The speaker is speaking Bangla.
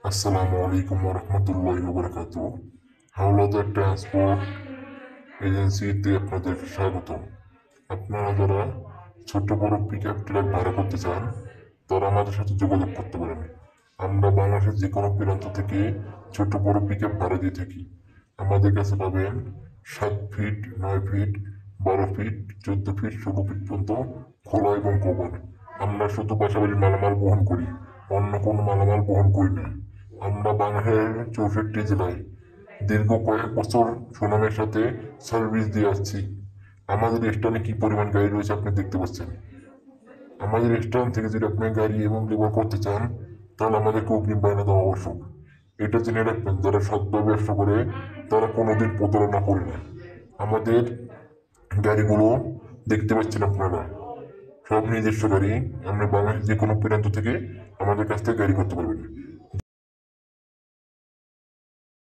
আসসালামু আলাইকুম রহমতুল্লাহি ওয়া হাওলাদার ট্রান্সপোর্ট এজেন্সিতে আপনাদেরকে স্বাগত। আপনারা যারা ছোট বড় পিক আপ ট্রাক ভাড়া করতে চান তারা আমাদের সাথে যোগাযোগ করতে পারেন। আমরা বাংলাদেশের যে কোনো প্রান্ত থেকে ছোট বড় পিক আপ ভাড়া দিয়ে থাকি। আমাদের কাছে পাবেন 7 feet, 9 feet, 12 feet, 14 feet, 16 feet পর্যন্ত খোলা এবং কভার। আমরা শুধু পাশাপাশি মালামাল বহন করি, অন্য কোনো মালামাল বহন করি না। আমরা বাংলাদেশের 64 জেলায় দীর্ঘ কয়েক বছর সুনামের সাথে সার্ভিস দিয়ে আসছি। আমাদের স্থানে কি পরিমাণ গাড়ি রয়েছে আপনি দেখতে পাচ্ছেন। আমাদের স্থান থেকে যদি আপনি গাড়ি এবং লেবার করতে চান তাহলে আমাদেরকে অগ্রিম বায়না দেওয়া আবশ্যক। এটা জেনে রাখবেন, যারা সৎভাবে ব্যবসা করে তারা কোনোদিন প্রতারণা করে না। আমাদের গাড়িগুলো দেখতে পাচ্ছেন আপনারা, সব নিজস্ব গাড়ি। আপনি বাংলাদেশের যে কোনো প্রান্ত থেকে আমাদের কাছ থেকে গাড়ি করতে পারবেন।